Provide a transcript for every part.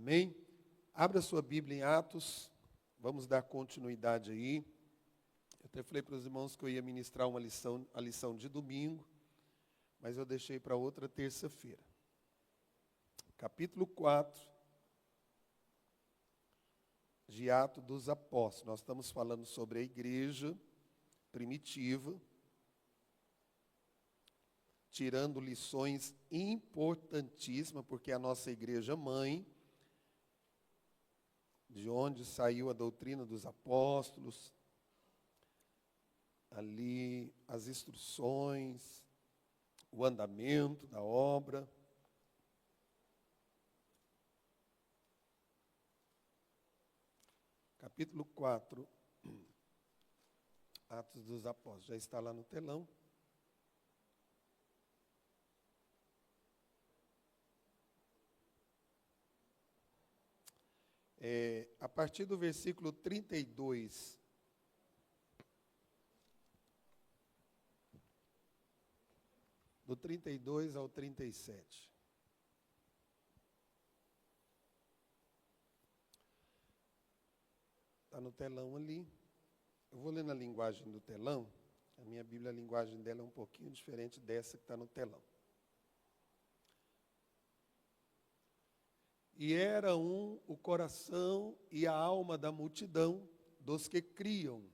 Amém? Abra sua Bíblia em Atos, vamos dar continuidade aí. Eu até falei para os irmãos que eu ia ministrar a lição de domingo, mas eu deixei para outra terça-feira. Capítulo 4 de Atos dos Apóstolos. Nós estamos falando sobre a igreja primitiva, tirando lições importantíssimas, porque a nossa igreja mãe, de onde saiu a doutrina dos apóstolos, ali as instruções, o andamento da obra. Capítulo 4, Atos dos Apóstolos, já está lá no telão. A partir do versículo 32, do 32 ao 37. Está no telão ali. Eu vou ler na linguagem do telão. A minha Bíblia, a linguagem dela é um pouquinho diferente dessa que está no telão. E era o coração e a alma da multidão dos que criam.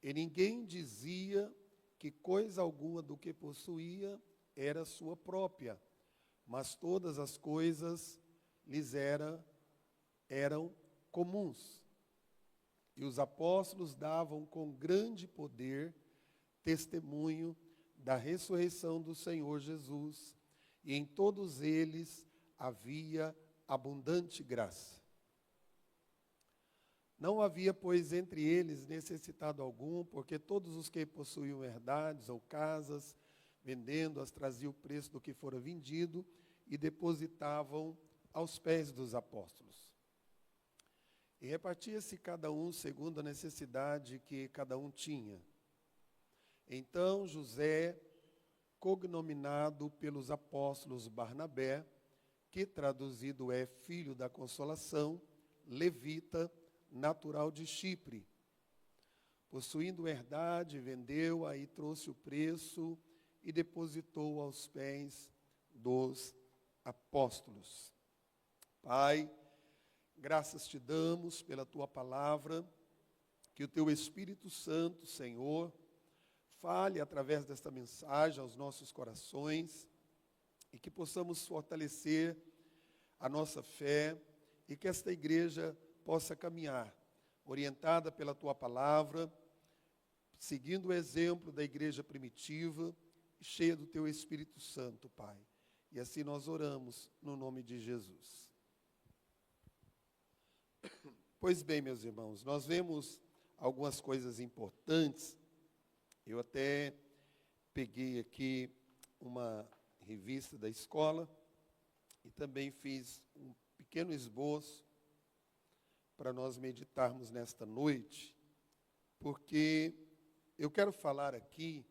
E ninguém dizia que coisa alguma do que possuía era sua própria, mas todas as coisas lhes eram comuns. E os apóstolos davam com grande poder testemunho da ressurreição do Senhor Jesus, e em todos eles havia abundante graça. Não havia, pois, entre eles necessitado algum, porque todos os que possuíam herdades ou casas, vendendo-as, traziam o preço do que fora vendido e depositavam aos pés dos apóstolos. E repartia-se cada um segundo a necessidade que cada um tinha. Então José, cognominado pelos apóstolos Barnabé, que traduzido é filho da consolação, levita, natural de Chipre. Possuindo herdade, vendeu-a e trouxe o preço e depositou aos pés dos apóstolos. Pai, graças te damos pela tua palavra, que o teu Espírito Santo, Senhor, fale através desta mensagem aos nossos corações, e que possamos fortalecer a nossa fé e que esta igreja possa caminhar, orientada pela tua palavra, seguindo o exemplo da igreja primitiva, cheia do teu Espírito Santo, Pai. E assim nós oramos no nome de Jesus. Pois bem, meus irmãos, nós vemos algumas coisas importantes. Eu até peguei aqui uma revista da escola e também fiz um pequeno esboço para nós meditarmos nesta noite, porque eu quero falar aqui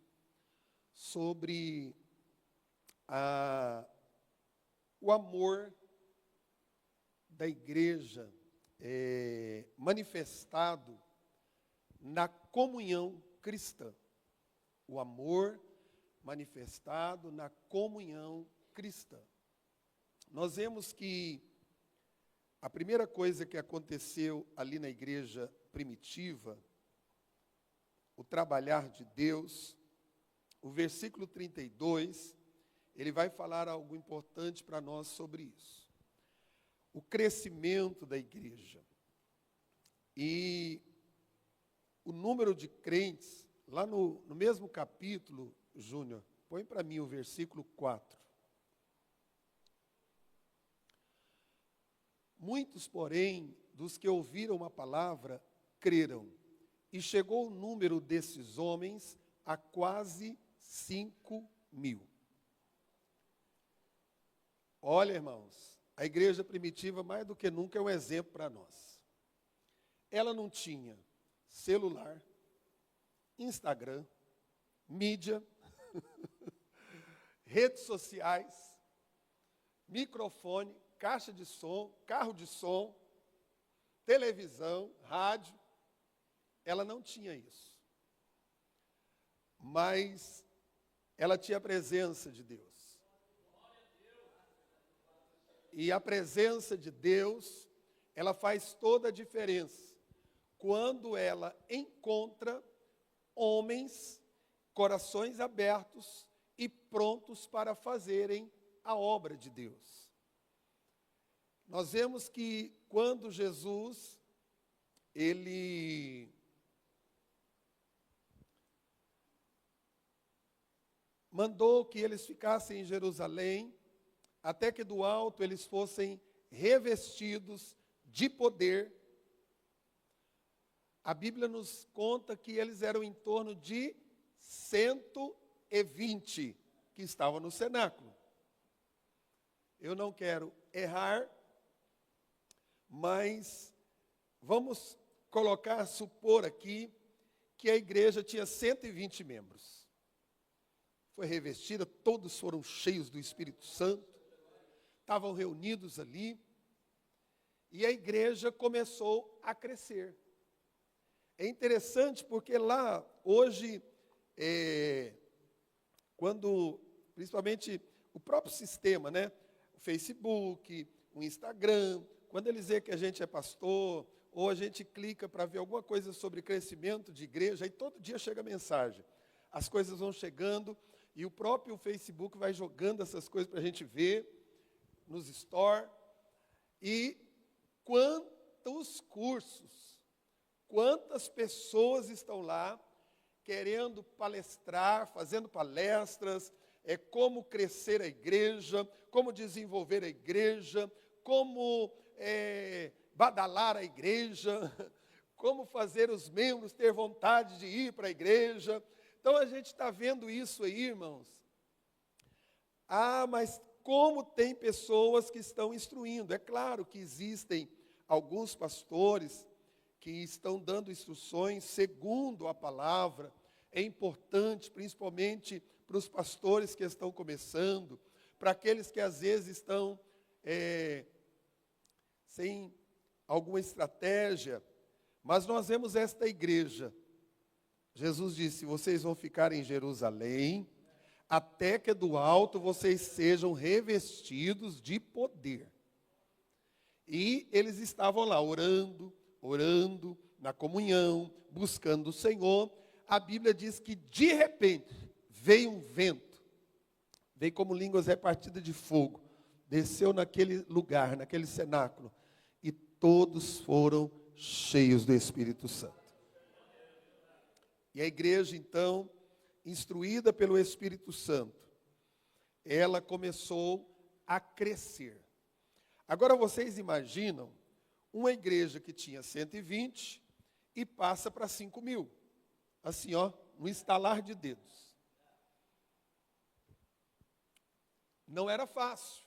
sobre o amor da igreja manifestado na comunhão cristã. O amor manifestado na comunhão cristã. Nós vemos que a primeira coisa que aconteceu ali na igreja primitiva, o trabalhar de Deus, o versículo 32, ele vai falar algo importante para nós sobre isso. O crescimento da igreja. E o número de crentes, lá no mesmo capítulo, Júnior, põe para mim o versículo 4. Muitos, porém, dos que ouviram a palavra, creram. E chegou o número desses homens a quase 5.000. Olha, irmãos, a igreja primitiva, mais do que nunca, é um exemplo para nós. Ela não tinha celular, Instagram, mídia, redes sociais, microfone, caixa de som, carro de som, televisão, rádio. Ela não tinha isso. Mas ela tinha a presença de Deus. E a presença de Deus, ela faz toda a diferença quando ela encontra homens, corações abertos e prontos para fazerem a obra de Deus. Nós vemos que quando Jesus, ele mandou que eles ficassem em Jerusalém, até que do alto eles fossem revestidos de poder. A Bíblia nos conta que eles eram em torno de 120 que estavam no cenáculo. Eu não quero errar, mas vamos supor aqui que a igreja tinha 120 membros. Foi revestida, todos foram cheios do Espírito Santo, estavam reunidos ali, e a igreja começou a crescer. É interessante porque lá, hoje, principalmente o próprio sistema, né? O Facebook, o Instagram, quando eles veem que a gente é pastor, ou a gente clica para ver alguma coisa sobre crescimento de igreja, aí todo dia chega mensagem. As coisas vão chegando, e o próprio Facebook vai jogando essas coisas para a gente ver, nos store. E quantos cursos, quantas pessoas estão lá querendo palestrar, fazendo palestras, como crescer a igreja, como desenvolver a igreja, como badalar a igreja, como fazer os membros ter vontade de ir para a igreja. Então a gente está vendo isso aí, irmãos. Mas como tem pessoas que estão instruindo. É claro que existem alguns pastores que estão dando instruções segundo a palavra. É importante, principalmente para os pastores que estão começando, para aqueles que às vezes estão sem alguma estratégia. Mas nós vemos esta igreja. Jesus disse: vocês vão ficar em Jerusalém, até que do alto vocês sejam revestidos de poder. E eles estavam lá orando, na comunhão, buscando o Senhor. A Bíblia diz que de repente veio um vento, veio como línguas repartidas de fogo, desceu naquele lugar, naquele cenáculo, e todos foram cheios do Espírito Santo. E a igreja, então, instruída pelo Espírito Santo, ela começou a crescer. Agora vocês imaginam uma igreja que tinha 120 e passa para 5.000. Assim, no estalar de dedos. Não era fácil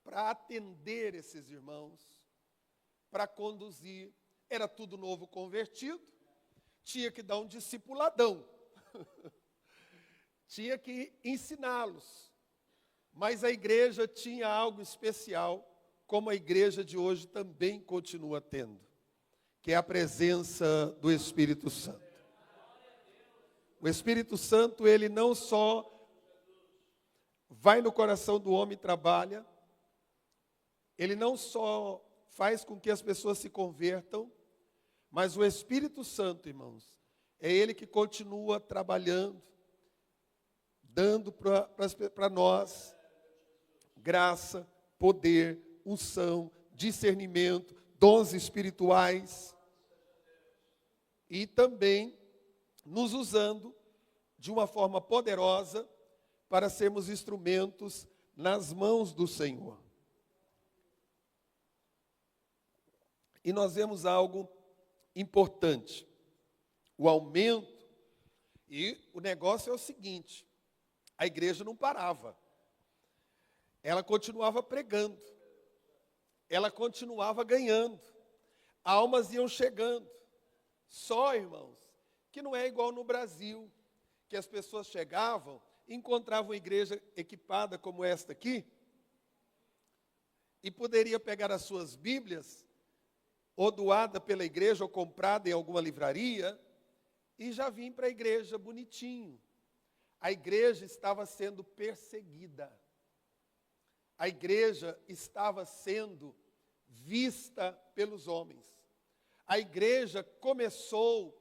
para atender esses irmãos, para conduzir. Era tudo novo convertido, tinha que dar um discipuladão. Tinha que ensiná-los. Mas a igreja tinha algo especial, como a igreja de hoje também continua tendo, que é a presença do Espírito Santo. O Espírito Santo, ele não só vai no coração do homem e trabalha, ele não só faz com que as pessoas se convertam, mas o Espírito Santo, irmãos, é ele que continua trabalhando, dando para nós graça, poder, unção, discernimento, dons espirituais, e também nos usando de uma forma poderosa para sermos instrumentos nas mãos do Senhor. E nós vemos algo importante, o aumento, e o negócio é o seguinte: a igreja não parava, ela continuava pregando, ela continuava ganhando, almas iam chegando. Só, irmãos, que não é igual no Brasil, que as pessoas chegavam, encontravam uma igreja equipada como esta aqui, e poderia pegar as suas Bíblias, ou doada pela igreja, ou comprada em alguma livraria, e já vim para a igreja bonitinho. A igreja estava sendo perseguida. A igreja estava sendo vista pelos homens. A igreja começou,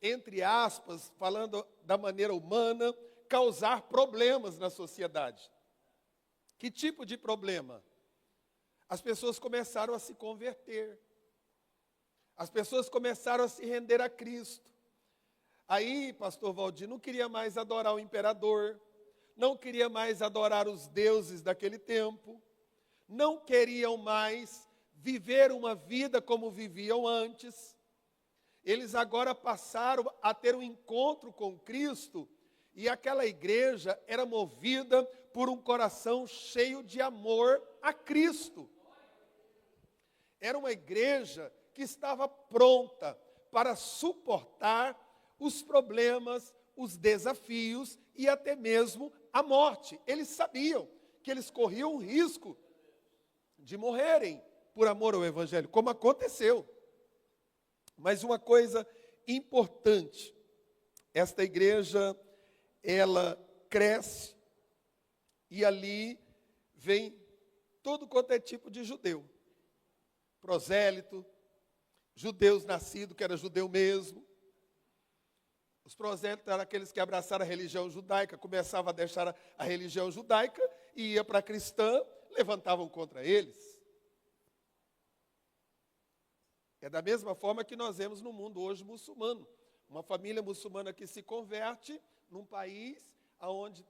entre aspas, falando da maneira humana, causar problemas na sociedade. Que tipo de problema? As pessoas começaram a se converter. As pessoas começaram a se render a Cristo. Aí, pastor Valdir, não queria mais adorar o imperador, não queria mais adorar os deuses daquele tempo, não queriam mais viver uma vida como viviam antes. Eles agora passaram a ter um encontro com Cristo, e aquela igreja era movida por um coração cheio de amor a Cristo. Era uma igreja que estava pronta para suportar os problemas, os desafios e até mesmo a morte. Eles sabiam que eles corriam o risco de morrerem por amor ao Evangelho, como aconteceu. Mas uma coisa importante, esta igreja, ela cresce e ali vem todo quanto é tipo de judeu. Prosélito, judeus nascidos, que era judeu mesmo. Os prosélitos eram aqueles que abraçaram a religião judaica, começavam a deixar a religião judaica e ia para a cristã, levantavam contra eles. É da mesma forma que nós vemos no mundo hoje muçulmano. Uma família muçulmana que se converte num país onde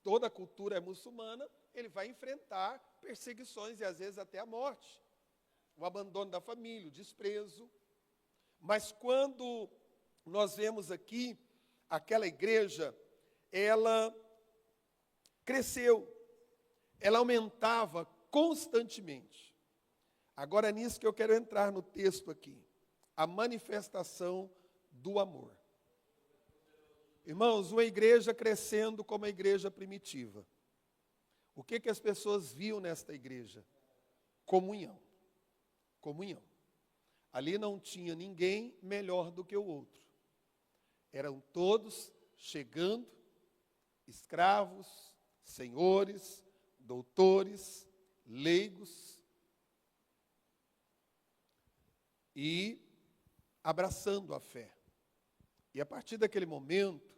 toda a cultura é muçulmana, ele vai enfrentar perseguições e às vezes até a morte. O abandono da família, o desprezo. Mas quando nós vemos aqui, aquela igreja, ela cresceu, ela aumentava constantemente. Agora é nisso que eu quero entrar no texto aqui. A manifestação do amor. Irmãos, uma igreja crescendo como a igreja primitiva. O que as pessoas viam nesta igreja? Comunhão. Comunhão. Ali não tinha ninguém melhor do que o outro. Eram todos chegando, escravos, senhores, doutores, leigos, e abraçando a fé. E a partir daquele momento,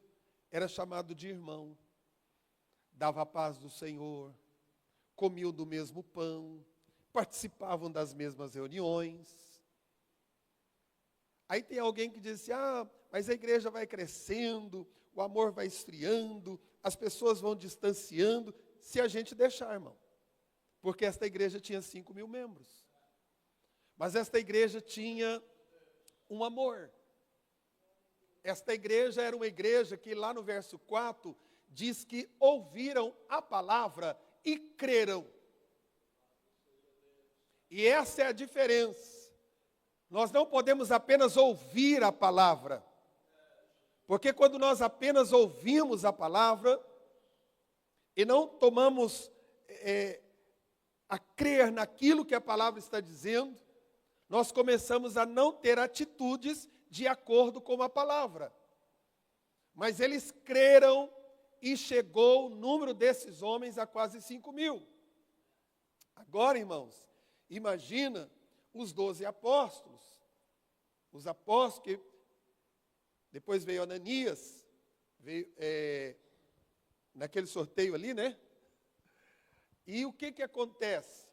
era chamado de irmão. Dava a paz do Senhor, comiam do mesmo pão, participavam das mesmas reuniões. Aí tem alguém que diz assim, mas a igreja vai crescendo, o amor vai esfriando, as pessoas vão distanciando, se a gente deixar, irmão. Porque esta igreja tinha 5.000 membros. Mas esta igreja tinha um amor. Esta igreja era uma igreja que lá no verso 4 diz que ouviram a palavra e creram. E essa é a diferença. Nós não podemos apenas ouvir a palavra. Porque quando nós apenas ouvimos a palavra e não tomamos a crer naquilo que a palavra está dizendo, nós começamos a não ter atitudes de acordo com a palavra. Mas eles creram e chegou o número desses homens a quase 5.000. Agora, irmãos, imagina os 12 apóstolos. Os apóstolos que depois veio Ananias, veio naquele sorteio ali, né? E o que acontece?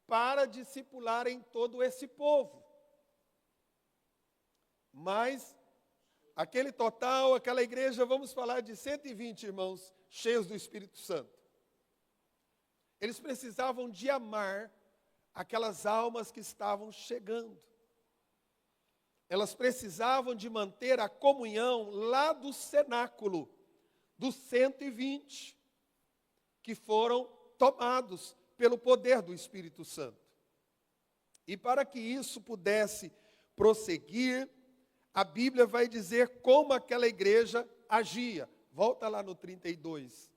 Para discipularem todo esse povo. Mas, aquele total, aquela igreja, vamos falar de 120 irmãos cheios do Espírito Santo. Eles precisavam de amar aquelas almas que estavam chegando. Elas precisavam de manter a comunhão lá do cenáculo, dos 120, que foram tomados pelo poder do Espírito Santo. E para que isso pudesse prosseguir, a Bíblia vai dizer como aquela igreja agia. Volta lá no 32.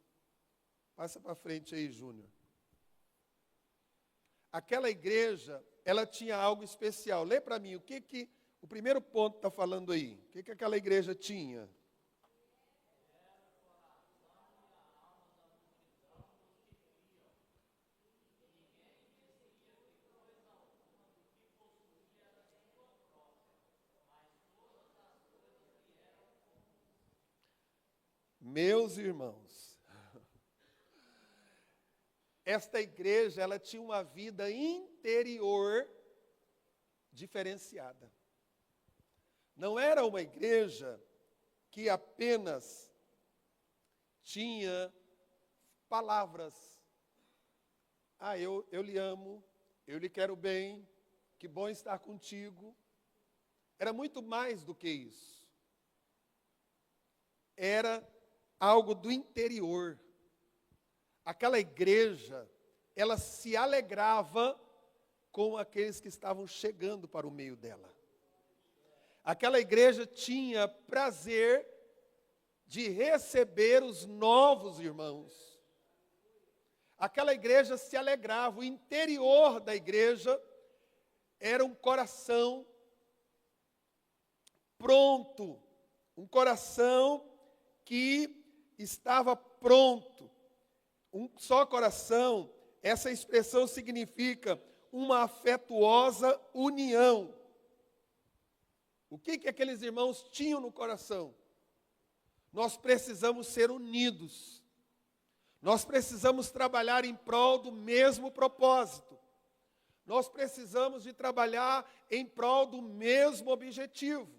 Passa para frente aí, Júnior. aquela igreja, ela tinha algo especial. Lê para mim, o primeiro ponto está falando aí? O que aquela igreja tinha? Meus irmãos, esta igreja, ela tinha uma vida interior diferenciada. Não era uma igreja que apenas tinha palavras. Eu lhe amo, eu lhe quero bem, que bom estar contigo. Era muito mais do que isso. Era algo do interior. Aquela igreja, ela se alegrava com aqueles que estavam chegando para o meio dela. Aquela igreja tinha prazer de receber os novos irmãos. Aquela igreja se alegrava. O interior da igreja era um coração pronto, um coração que estava pronto. Um só coração, essa expressão significa uma afetuosa união. O que aqueles irmãos tinham no coração? Nós precisamos ser unidos. Nós precisamos trabalhar em prol do mesmo propósito. Nós precisamos de trabalhar em prol do mesmo objetivo.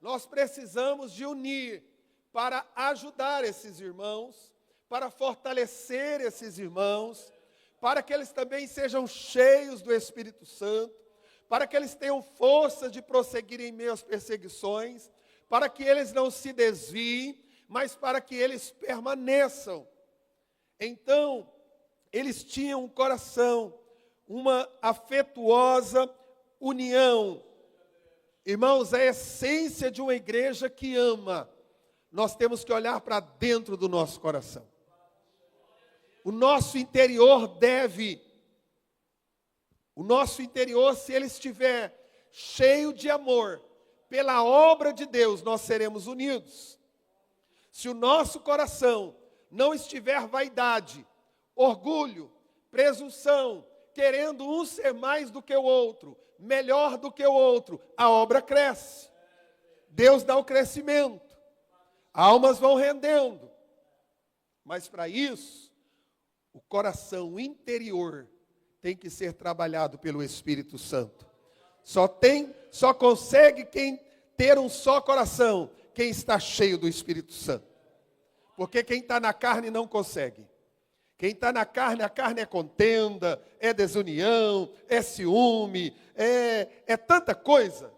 Nós precisamos de unir para ajudar esses irmãos, para fortalecer esses irmãos, para que eles também sejam cheios do Espírito Santo, para que eles tenham força de prosseguir em meio às perseguições, para que eles não se desviem, mas para que eles permaneçam. Então, eles tinham um coração, uma afetuosa união. Irmãos, a essência de uma igreja que ama, nós temos que olhar para dentro do nosso coração. O nosso interior se ele estiver cheio de amor, pela obra de Deus, nós seremos unidos. Se o nosso coração não estiver vaidade, orgulho, presunção, querendo um ser mais do que o outro, melhor do que o outro, a obra cresce. Deus dá o crescimento. Almas vão rendendo. Mas para isso, o coração interior tem que ser trabalhado pelo Espírito Santo. Só consegue quem ter um só coração, quem está cheio do Espírito Santo. Porque quem está na carne não consegue. Quem está na carne, a carne é contenda, é desunião, é ciúme, é tanta coisa.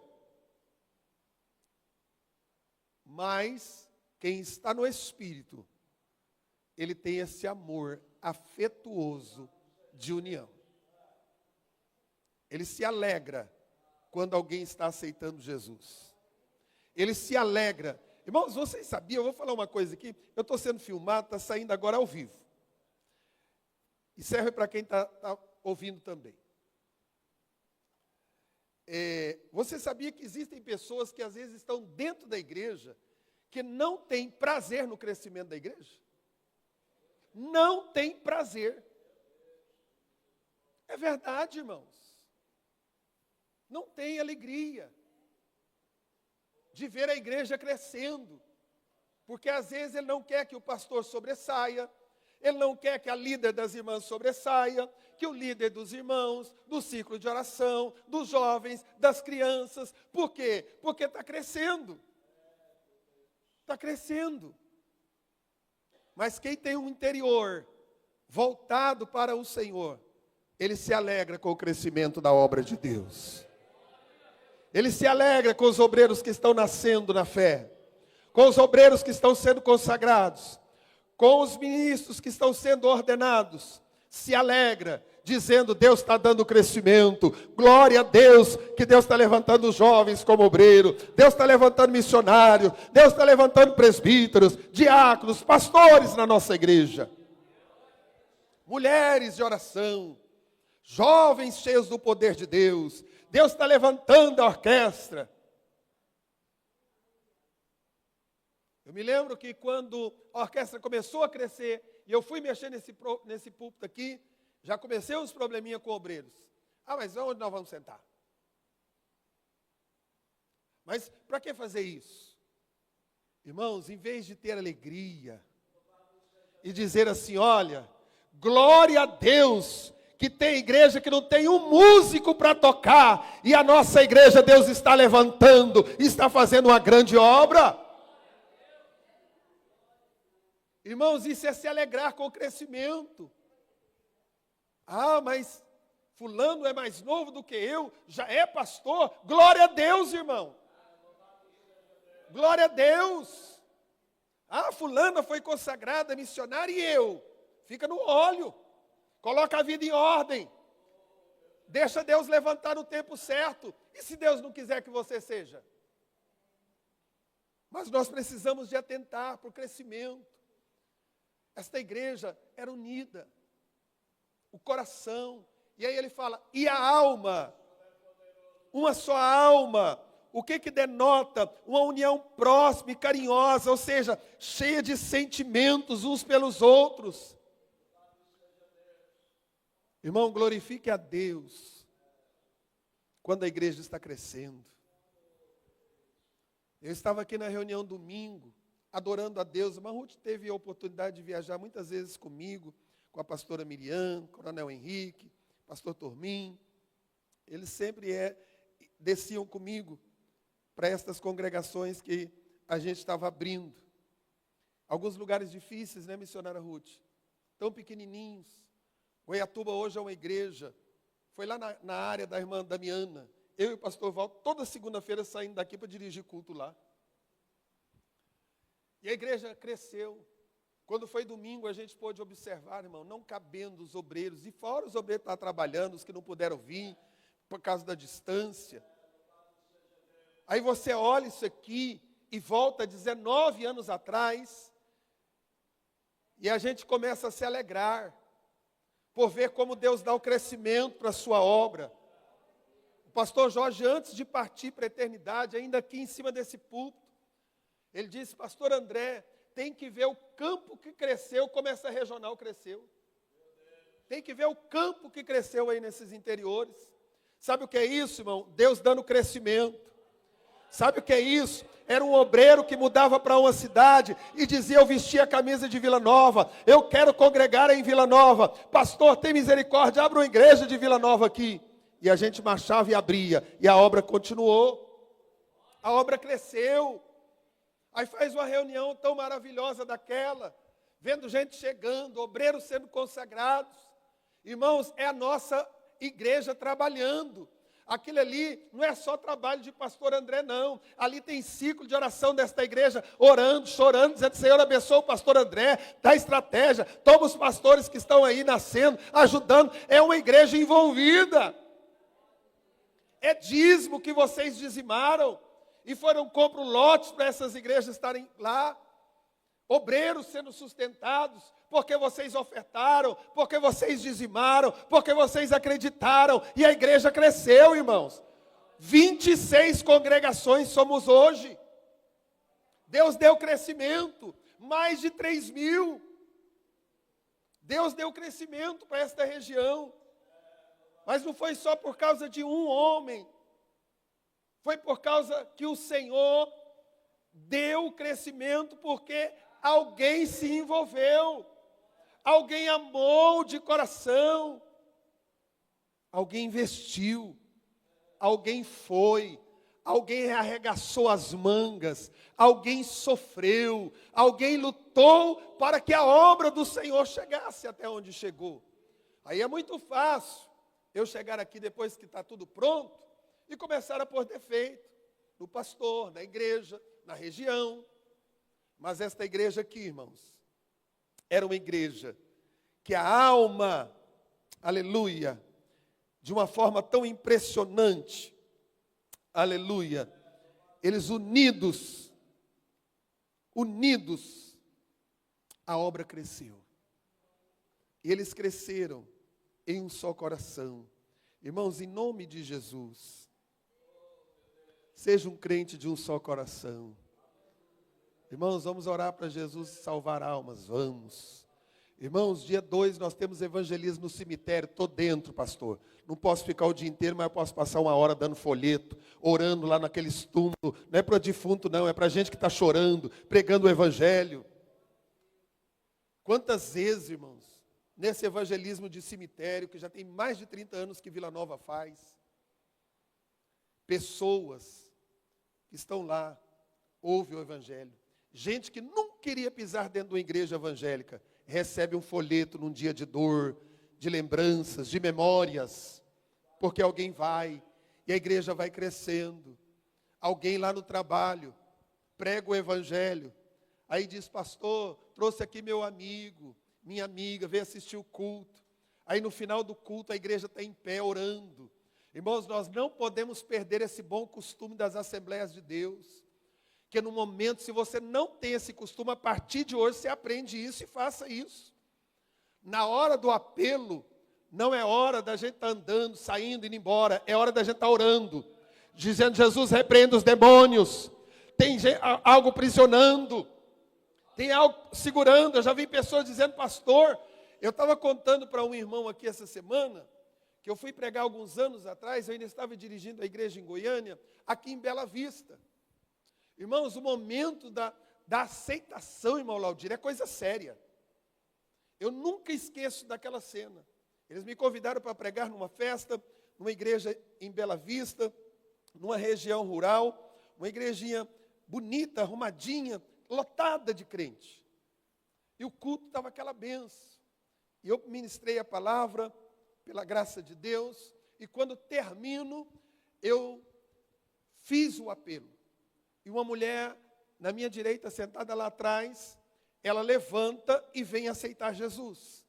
Mas quem está no Espírito, ele tem esse amor afetuoso de união. Ele se alegra quando alguém está aceitando Jesus. Ele se alegra. Irmãos, vocês sabiam, eu vou falar uma coisa aqui, eu estou sendo filmado, está saindo agora ao vivo. E serve para quem está ouvindo também. Você sabia que existem pessoas que às vezes estão dentro da igreja, que não têm prazer no crescimento da igreja? Não tem prazer. É verdade, irmãos. Não tem alegria de ver a igreja crescendo. Porque às vezes ele não quer que o pastor sobressaia, ele não quer que a líder das irmãs sobressaia, que o líder dos irmãos, do ciclo de oração, dos jovens, das crianças. Por quê? Porque está crescendo. Está crescendo. Mas quem tem um interior voltado para o Senhor, ele se alegra com o crescimento da obra de Deus. Ele se alegra com os obreiros que estão nascendo na fé, com os obreiros que estão sendo consagrados, com os ministros que estão sendo ordenados. Se alegra, dizendo: Deus está dando crescimento, glória a Deus, que Deus está levantando jovens como obreiro, Deus está levantando missionários, Deus está levantando presbíteros, diáconos, pastores na nossa igreja, mulheres de oração. Jovens cheios do poder de Deus. Deus está levantando a orquestra. Eu me lembro que quando a orquestra começou a crescer, e eu fui mexer nesse púlpito aqui, já comecei uns probleminha com obreiros. Mas onde nós vamos sentar? Mas para que fazer isso? Irmãos, em vez de ter alegria e dizer assim, olha, glória a Deus, que tem igreja que não tem um músico para tocar, e a nossa igreja Deus está levantando, está fazendo uma grande obra. Irmãos, isso é se alegrar com o crescimento. Mas fulano é mais novo do que eu, já é pastor. Glória a Deus, irmão. Glória a Deus. Fulana foi consagrada, missionária, e eu? Fica no óleo. Coloca a vida em ordem. Deixa Deus levantar no tempo certo. E se Deus não quiser que você seja? Mas nós precisamos de atentar para o crescimento. Esta igreja era unida. O coração. E aí ele fala, e a alma? Uma só alma. O que denota? Uma união próxima e carinhosa, ou seja, cheia de sentimentos uns pelos outros. Irmão, glorifique a Deus quando a igreja está crescendo. Eu estava aqui na reunião domingo, adorando a Deus. A Ruth teve a oportunidade de viajar muitas vezes comigo, com a pastora Miriam, Coronel Henrique, pastor Tormin. Eles sempre desciam comigo para estas congregações que a gente estava abrindo. Alguns lugares difíceis, né, missionária Ruth? Tão pequenininhos. Goiatuba hoje é uma igreja. Foi lá na área da irmã Damiana. Eu e o pastor Val, toda segunda-feira saindo daqui para dirigir culto lá. E a igreja cresceu. Quando foi domingo, a gente pôde observar, irmão, não cabendo os obreiros. E fora os obreiros que estavam trabalhando, os que não puderam vir, por causa da distância. Aí você olha isso aqui e volta a 19 anos atrás. E a gente começa a se alegrar por ver como Deus dá o crescimento para a sua obra. O pastor Jorge, antes de partir para a eternidade, ainda aqui em cima desse púlpito, ele disse, pastor André, tem que ver o campo que cresceu, como essa regional cresceu. Tem que ver o campo que cresceu aí nesses interiores. Sabe o que é isso, irmão? Deus dando crescimento. Sabe o que é isso? Era um obreiro que mudava para uma cidade e dizia, eu vestia a camisa de Vila Nova, eu quero congregar em Vila Nova. Pastor, tem misericórdia, abra uma igreja de Vila Nova aqui. E a gente marchava e abria, e a obra continuou. A obra cresceu. Aí faz uma reunião tão maravilhosa daquela, vendo gente chegando, obreiros sendo consagrados. Irmãos, é a nossa igreja trabalhando. Aquilo ali não é só trabalho de pastor André, não. Ali tem ciclo de oração desta igreja, orando, chorando, dizendo, Senhor, abençoa o pastor André, dá estratégia, toma os pastores que estão aí nascendo, ajudando. É uma igreja envolvida. É dízimo que vocês dizimaram e foram comprar lotes para essas igrejas estarem lá. Obreiros sendo sustentados, porque vocês ofertaram, porque vocês dizimaram, porque vocês acreditaram, e a igreja cresceu, irmãos. 26 congregações somos hoje. Deus deu crescimento, mais de 3.000. Deus deu crescimento para esta região. Mas não foi só por causa de um homem. Foi por causa que o Senhor deu crescimento, porque alguém se envolveu. Alguém amou de coração. Alguém investiu. Alguém foi. Alguém arregaçou as mangas. Alguém sofreu. Alguém lutou para que a obra do Senhor chegasse até onde chegou. Aí é muito fácil eu chegar aqui depois que está tudo pronto e começar a pôr defeito no pastor, na igreja, na região. Mas esta igreja aqui, irmãos, era uma igreja que a alma, aleluia, de uma forma tão impressionante, aleluia, eles unidos, a obra cresceu. E eles cresceram em um só coração. Irmãos, em nome de Jesus, seja um crente de um só coração. Irmãos, vamos orar para Jesus salvar almas, vamos. Irmãos, dia 2 nós temos evangelismo no cemitério, estou dentro, pastor. Não posso ficar o dia inteiro, mas eu posso passar 1 hora dando folheto, orando lá naqueles túmulos. Não é para defunto não, é para gente que está chorando, pregando o evangelho. Quantas vezes, irmãos, nesse evangelismo de cemitério, que já tem mais de 30 anos que Vila Nova faz, pessoas que estão lá, ouvem o evangelho. Gente que nunca queria pisar dentro de uma igreja evangélica, recebe um folheto num dia de dor, de lembranças, de memórias, porque alguém vai, e a igreja vai crescendo. Alguém lá no trabalho, prega o evangelho, aí diz, pastor, trouxe aqui meu amigo, minha amiga, veio assistir o culto. Aí no final do culto a igreja está em pé orando. Irmãos, nós não podemos perder esse bom costume das Assembleias de Deus. Que no momento, se você não tem esse costume, a partir de hoje você aprende isso e faça isso. Na hora do apelo, não é hora da gente estar andando, saindo, indo embora. É hora da gente estar orando. Dizendo, Jesus, repreenda os demônios. Tem algo prisionando. Tem algo segurando. Eu já vi pessoas dizendo, pastor, eu estava contando para um irmão aqui essa semana, que eu fui pregar alguns anos atrás, eu ainda estava dirigindo a igreja em Goiânia, aqui em Bela Vista. Irmãos, o momento da aceitação, irmão Laudir, é coisa séria. Eu nunca esqueço daquela cena. Eles me convidaram para pregar numa festa, numa igreja em Bela Vista, numa região rural, uma igrejinha bonita, arrumadinha, lotada de crente. E o culto estava aquela benção. E eu ministrei a palavra, pela graça de Deus, e quando termino, eu fiz o apelo. E uma mulher, na minha direita, sentada lá atrás, ela levanta e vem aceitar Jesus.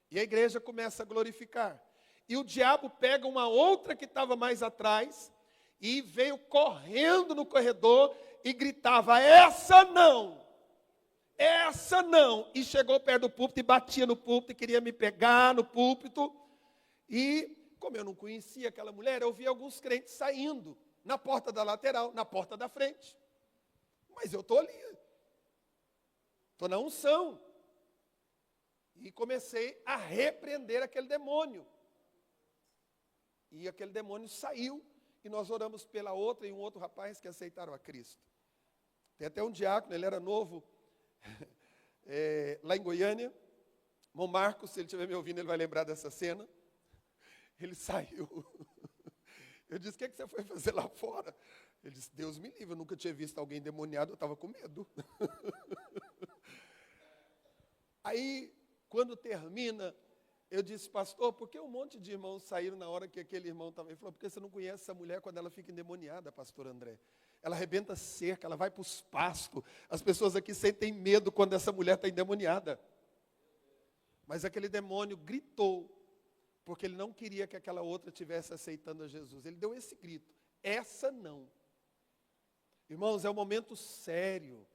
E a igreja começa a glorificar. E o diabo pega uma outra que estava mais atrás, e veio correndo no corredor, e gritava, essa não! Essa não! E chegou perto do púlpito, e batia no púlpito, e queria me pegar no púlpito. E, como eu não conhecia aquela mulher, eu vi alguns crentes saindo, na porta da lateral, na porta da frente. Mas eu estou ali, estou na unção. E comecei a repreender aquele demônio. E aquele demônio saiu, e nós oramos pela outra e um outro rapaz que aceitaram a Cristo. Tem até um diácono, ele era novo, lá em Goiânia. Irmão Marcos, se ele estiver me ouvindo, ele vai lembrar dessa cena. Ele saiu. Eu disse, o que é que você foi fazer lá fora? Ele disse, Deus me livre, eu nunca tinha visto alguém demoniado, eu estava com medo. Aí, quando termina, eu disse, pastor, por que um monte de irmãos saíram na hora que aquele irmão estava? Ele falou, porque você não conhece essa mulher quando ela fica endemoniada, pastor André. Ela arrebenta cerca, ela vai para os pastos. As pessoas aqui sentem medo quando essa mulher está endemoniada. Mas aquele demônio gritou, porque ele não queria que aquela outra estivesse aceitando a Jesus. Ele deu esse grito, essa não. Irmãos, é um momento sério,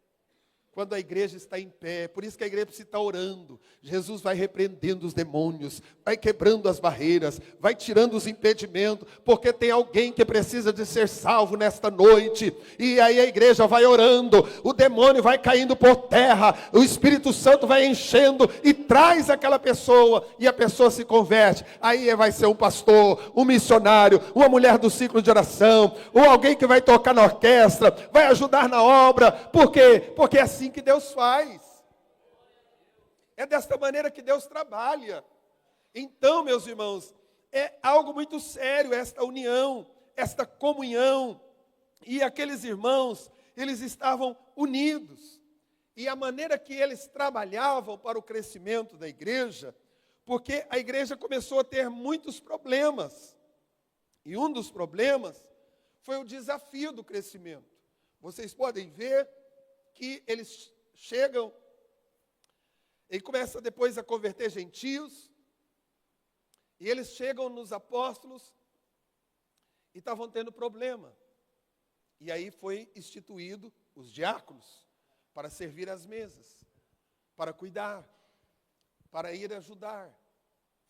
quando a igreja está em pé, por isso que a igreja precisa estar orando. Jesus vai repreendendo os demônios, vai quebrando as barreiras, vai tirando os impedimentos, porque tem alguém que precisa de ser salvo nesta noite, e aí a igreja vai orando, o demônio vai caindo por terra, o Espírito Santo vai enchendo, e traz aquela pessoa, e a pessoa se converte. Aí vai ser um pastor, um missionário, uma mulher do ciclo de oração, ou alguém que vai tocar na orquestra, vai ajudar na obra. Por quê? Porque é assim que Deus faz. É desta maneira que Deus trabalha. Então, meus irmãos, é algo muito sério esta união, esta comunhão. E aqueles irmãos, eles estavam unidos. E a maneira que eles trabalhavam para o crescimento da igreja, porque a igreja começou a ter muitos problemas. E um dos problemas foi o desafio do crescimento. Vocês podem ver que eles chegam e começam depois a converter gentios, e eles chegam nos apóstolos e estavam tendo problema. E aí foi instituído os diáconos para servir às mesas, para cuidar, para ir ajudar.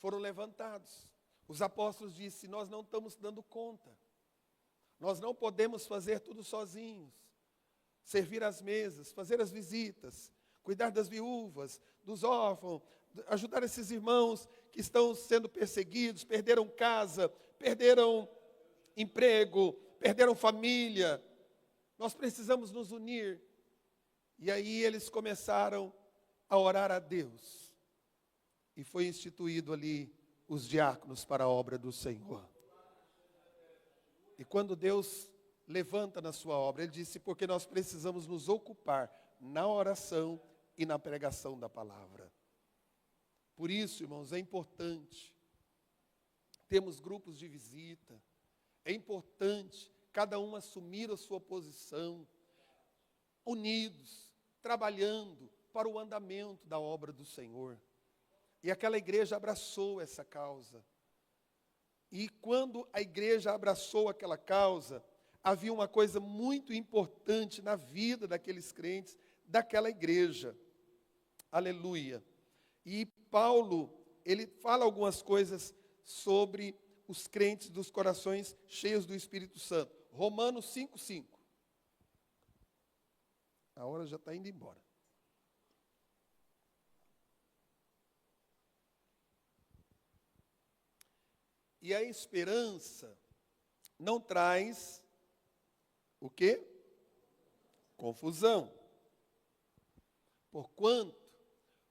foram levantados. Os apóstolos disseram: nós não estamos dando conta. Nós não podemos fazer tudo sozinhos. Servir as mesas, fazer as visitas, cuidar das viúvas, dos órfãos, ajudar esses irmãos que estão sendo perseguidos, perderam casa, perderam emprego, perderam família. Nós precisamos nos unir. E aí eles começaram a orar a Deus. E foi instituído ali os diáconos para a obra do Senhor. E quando Deus levanta na sua obra, Ele disse: porque nós precisamos nos ocupar na oração e na pregação da palavra. Por isso, irmãos, é importante termos grupos de visita. É importante cada um assumir a sua posição, unidos, trabalhando para o andamento da obra do Senhor. E aquela igreja abraçou essa causa. E quando a igreja abraçou aquela causa, havia uma coisa muito importante na vida daqueles crentes, daquela igreja. Aleluia. E Paulo, ele fala algumas coisas sobre os crentes dos corações cheios do Espírito Santo. Romanos 5:5. A hora já está indo embora. E a esperança não traz o quê? Confusão. Porquanto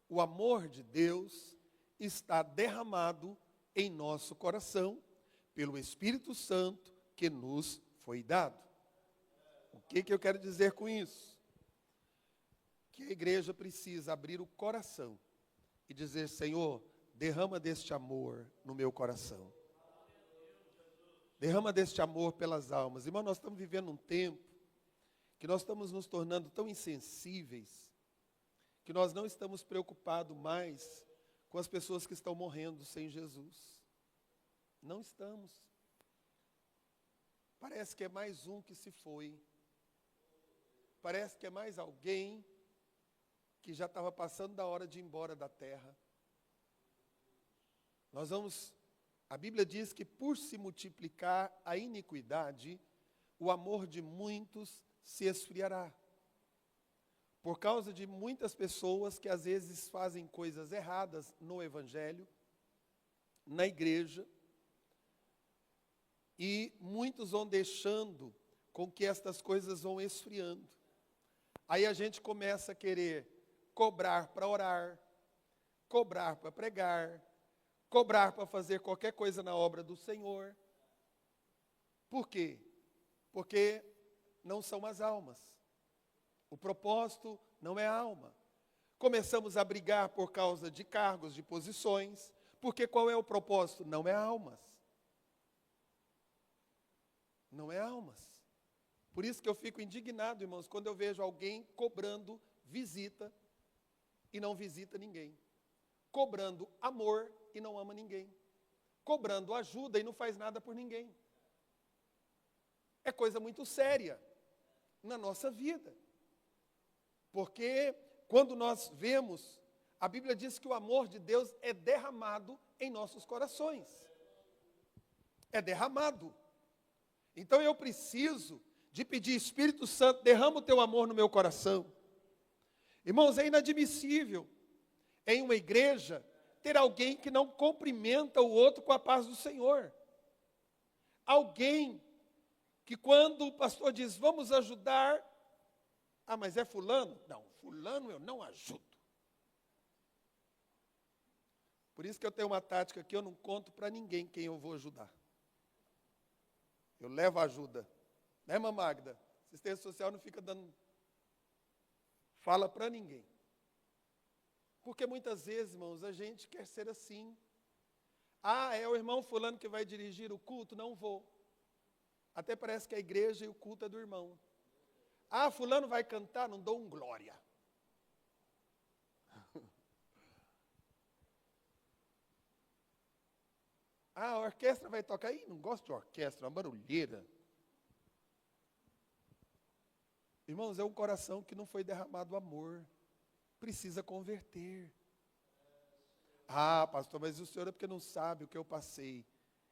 o amor de Deus está derramado em nosso coração pelo Espírito Santo que nos foi dado. O que eu quero dizer com isso? Que a igreja precisa abrir o coração e dizer: Senhor, derrama deste amor no meu coração. Derrama deste amor pelas almas. Irmão, nós estamos vivendo um tempo que nós estamos nos tornando tão insensíveis, que nós não estamos preocupados mais com as pessoas que estão morrendo sem Jesus. Não estamos. Parece que é mais um que se foi. Parece que é mais alguém que já estava passando da hora de ir embora da terra. A Bíblia diz que por se multiplicar a iniquidade, o amor de muitos se esfriará. Por causa de muitas pessoas que às vezes fazem coisas erradas no Evangelho, na igreja, e muitos vão deixando com que estas coisas vão esfriando. Aí a gente começa a querer cobrar para orar, cobrar para pregar, cobrar para fazer qualquer coisa na obra do Senhor. Por quê? Porque não são as almas. O propósito não é a alma. Começamos a brigar por causa de cargos, de posições, porque qual é o propósito? Não é almas. Não é almas. Por isso que eu fico indignado, irmãos, quando eu vejo alguém cobrando visita e não visita ninguém. Cobrando amor e não ama ninguém. Cobrando ajuda e não faz nada por ninguém. É coisa muito séria na nossa vida. Porque quando nós vemos, a Bíblia diz que o amor de Deus é derramado em nossos corações. É derramado. Então eu preciso de pedir: Espírito Santo, derrama o teu amor no meu coração. Irmãos, é inadmissível em uma igreja ter alguém que não cumprimenta o outro com a paz do Senhor. Alguém que quando o pastor diz: vamos ajudar, mas é fulano? Não, fulano eu não ajudo. Por isso que eu tenho uma tática que eu não conto para ninguém quem eu vou ajudar. Eu levo ajuda. Né, irmã Magda? Assistência social não fica dando fala para ninguém. Porque muitas vezes, irmãos, a gente quer ser assim. É o irmão fulano que vai dirigir o culto? Não vou. Até parece que a igreja e o culto é do irmão. Fulano vai cantar? Não dou glória. A orquestra vai tocar? Não gosto de orquestra, uma barulheira. Irmãos, é um coração que não foi derramado amor. Precisa converter. Ah, pastor, mas o senhor é porque não sabe o que eu passei.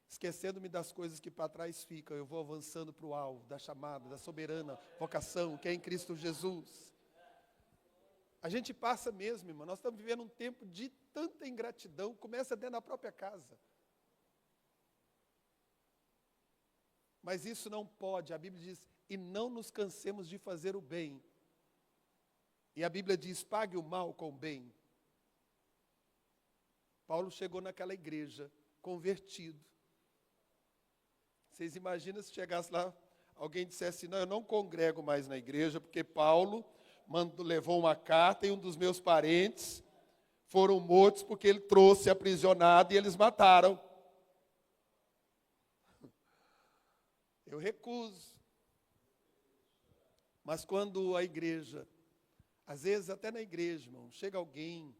Esquecendo-me das coisas que para trás ficam, eu vou avançando para o alvo da chamada, da soberana vocação, que é em Cristo Jesus. A gente passa mesmo, irmão. Nós estamos vivendo um tempo de tanta ingratidão, começa dentro da própria casa. Mas isso não pode, a Bíblia diz, e não nos cansemos de fazer o bem. E a Bíblia diz, pague o mal com o bem. Paulo chegou naquela igreja, convertido. Vocês imaginam se chegasse lá, alguém dissesse, não, eu não congrego mais na igreja, porque Paulo levou uma carta e um dos meus parentes foram mortos porque ele trouxe aprisionado e eles mataram. Eu recuso. Mas quando a igreja, às vezes até na igreja, irmão, chega alguém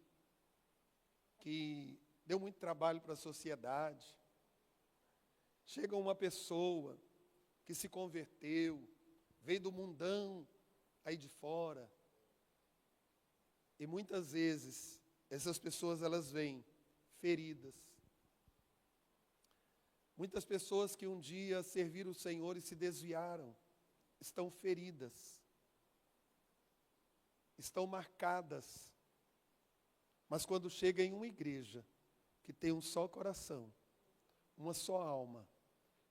que deu muito trabalho para a sociedade, chega uma pessoa que se converteu, veio do mundão aí de fora, e muitas vezes essas pessoas elas vêm feridas. Muitas pessoas que um dia serviram o Senhor e se desviaram, estão feridas, estão marcadas. Mas quando chega em uma igreja que tem um só coração, uma só alma,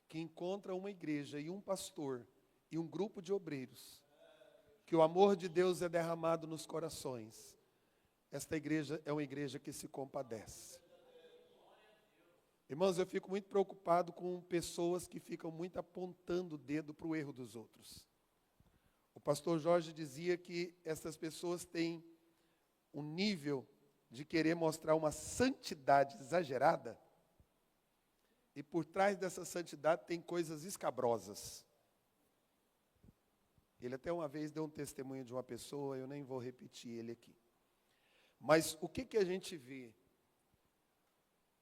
que encontra uma igreja e um pastor e um grupo de obreiros, que o amor de Deus é derramado nos corações, esta igreja é uma igreja que se compadece. Irmãos, eu fico muito preocupado com pessoas que ficam muito apontando o dedo para o erro dos outros. O pastor Jorge dizia que essas pessoas têm um nível de querer mostrar uma santidade exagerada, e por trás dessa santidade tem coisas escabrosas. Ele até uma vez deu um testemunho de uma pessoa, eu nem vou repetir ele aqui. Mas o que a gente vê?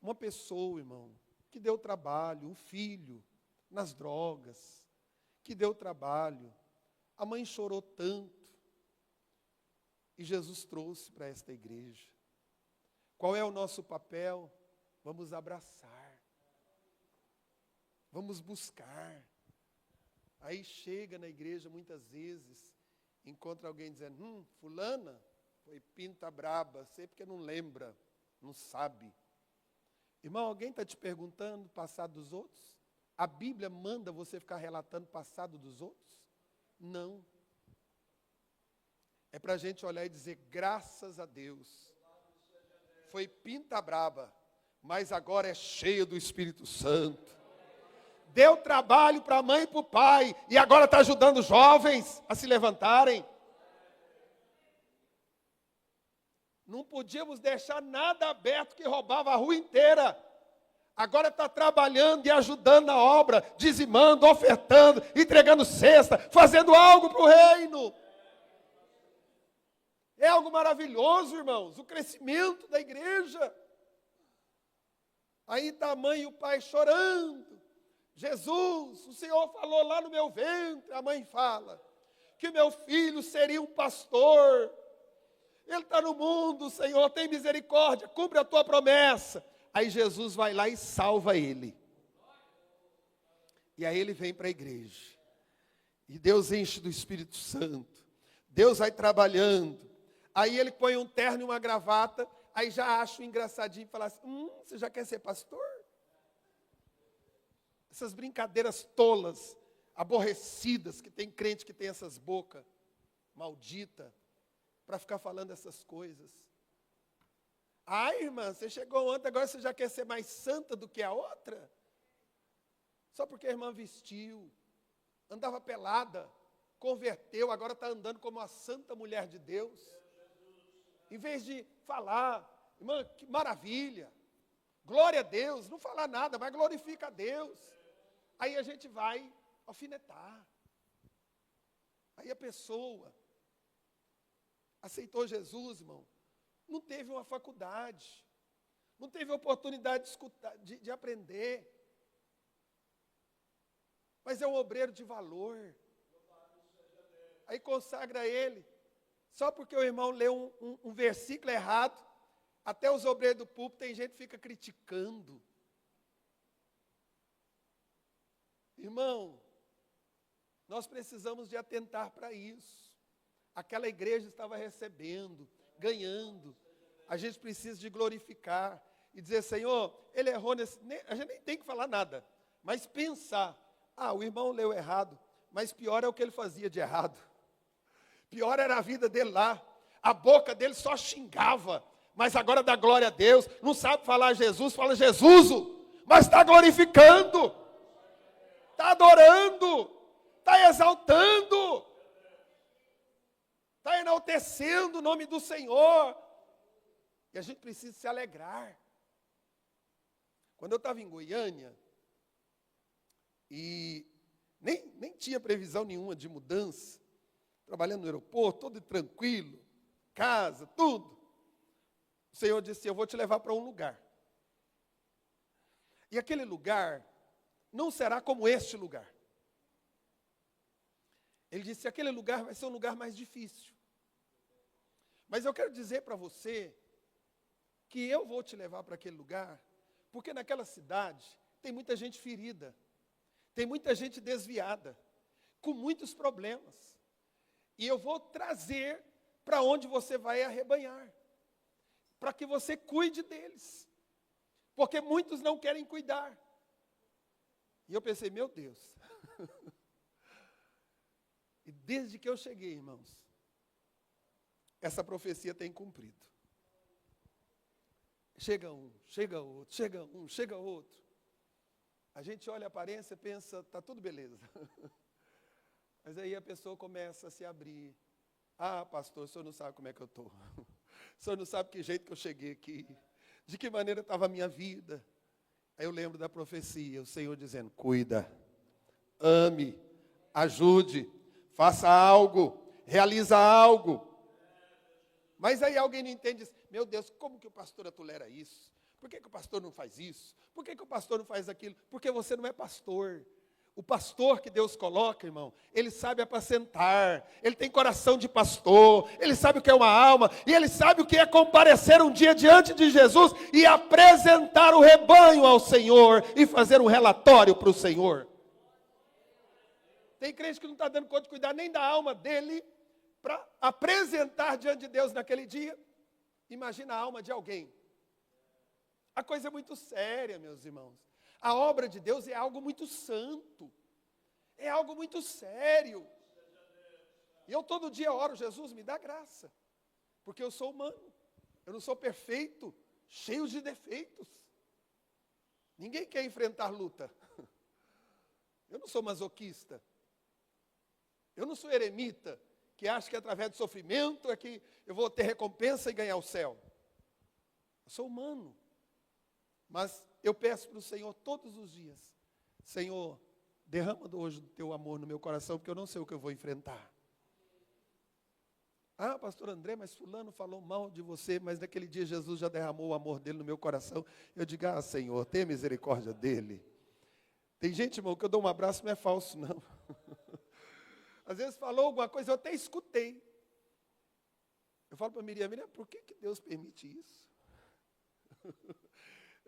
Uma pessoa, irmão, que deu trabalho, um filho nas drogas, que deu trabalho, a mãe chorou tanto, e Jesus trouxe para esta igreja. Qual é o nosso papel? Vamos abraçar. Vamos buscar. Aí chega na igreja muitas vezes, encontra alguém dizendo, fulana foi pinta braba, sei porque não lembra, não sabe. Irmão, alguém está te perguntando o passado dos outros? A Bíblia manda você ficar relatando o passado dos outros? Não. É para a gente olhar e dizer, graças a Deus, foi pinta braba, mas agora é cheio do Espírito Santo. Deu trabalho para a mãe e para o pai, e agora está ajudando os jovens a se levantarem. Não podíamos deixar nada aberto que roubava a rua inteira. Agora está trabalhando e ajudando na obra, dizimando, ofertando, entregando cesta, fazendo algo para o reino. É algo maravilhoso, irmãos, o crescimento da igreja. Aí está a mãe e o pai chorando. Jesus, o Senhor falou lá no meu ventre, a mãe fala, que meu filho seria um pastor. Ele está no mundo, Senhor, tem misericórdia, cumpre a tua promessa. Aí Jesus vai lá e salva ele. E aí ele vem para a igreja. E Deus enche do Espírito Santo. Deus vai trabalhando. Aí ele põe um terno e uma gravata, aí já acha engraçadinho e fala assim, você já quer ser pastor? Essas brincadeiras tolas, aborrecidas, que tem crente que tem essas bocas maldita, para ficar falando essas coisas. Ai, irmã, você chegou ontem, agora você já quer ser mais santa do que a outra? Só porque a irmã vestiu, andava pelada, converteu, agora está andando como uma santa mulher de Deus. Em vez de falar, irmã, que maravilha, glória a Deus, não falar nada, mas glorifica a Deus. Aí a gente vai alfinetar. Aí a pessoa aceitou Jesus, irmão, não teve uma faculdade, não teve oportunidade de escutar, de aprender, mas é um obreiro de valor. Aí consagra ele, só porque o irmão leu um versículo errado, Até os obreiros do púlpito, tem gente que fica criticando. Irmão, nós precisamos de atentar para isso. Aquela igreja estava recebendo, ganhando. A gente precisa de glorificar e dizer, Senhor, ele errou nesse... A gente nem tem que falar nada, mas pensar, o irmão leu errado, mas pior é o que ele fazia de errado. Pior era a vida dele lá. A boca dele só xingava, mas agora dá glória a Deus. Não sabe falar Jesus, fala Jesus, mas está glorificando, está adorando, está exaltando, está enaltecendo o nome do Senhor. E a gente precisa se alegrar. Quando eu estava em Goiânia, e nem tinha previsão nenhuma de mudança, trabalhando no aeroporto, todo tranquilo, casa, tudo. O Senhor disse, eu vou te levar para um lugar. E aquele lugar não será como este lugar. Ele disse, aquele lugar vai ser um lugar mais difícil. Mas eu quero dizer para você que eu vou te levar para aquele lugar, porque naquela cidade tem muita gente ferida, tem muita gente desviada, com muitos problemas. E eu vou trazer para onde você vai arrebanhar, para que você cuide deles, porque muitos não querem cuidar. E eu pensei, meu Deus. E desde que eu cheguei, irmãos, essa profecia tem cumprido. Chega um, chega outro, chega um, chega outro. A gente olha a aparência e pensa, está tudo beleza. Mas aí a pessoa começa a se abrir. Pastor, o senhor não sabe como é que eu estou. O senhor não sabe que jeito que eu cheguei aqui. De que maneira estava a minha vida. Aí eu lembro da profecia, o Senhor dizendo, cuida, ame, ajude, faça algo, realiza algo. Mas aí alguém não entende, diz, meu Deus, como que o pastor tolera isso? Por que o pastor não faz isso? Por que o pastor não faz aquilo? Porque você não é pastor. O pastor que Deus coloca, irmão, ele sabe apacentar, ele tem coração de pastor, ele sabe o que é uma alma, e ele sabe o que é comparecer um dia diante de Jesus e apresentar o rebanho ao Senhor e fazer um relatório para o Senhor. Tem crente que não está dando conta de cuidar nem da alma dele para apresentar diante de Deus naquele dia. Imagina a alma de alguém. A coisa é muito séria, meus irmãos. A obra de Deus é algo muito santo, é algo muito sério. E eu todo dia oro, Jesus, me dá graça, porque eu sou humano, eu não sou perfeito, cheio de defeitos. Ninguém quer enfrentar luta. Eu não sou masoquista, eu não sou eremita, que acha que através do sofrimento é que eu vou ter recompensa e ganhar o céu. Eu sou humano, mas eu peço para o Senhor todos os dias, Senhor, derrama hoje o teu amor no meu coração, porque eu não sei o que eu vou enfrentar. Pastor André, mas fulano falou mal de você, mas naquele dia Jesus já derramou o amor dele no meu coração. Eu digo, Senhor, tenha misericórdia dele. Tem gente, irmão, que eu dou um abraço, não é falso, não. Às vezes falou alguma coisa, eu até escutei. Eu falo para Miriam, por que Deus permite isso?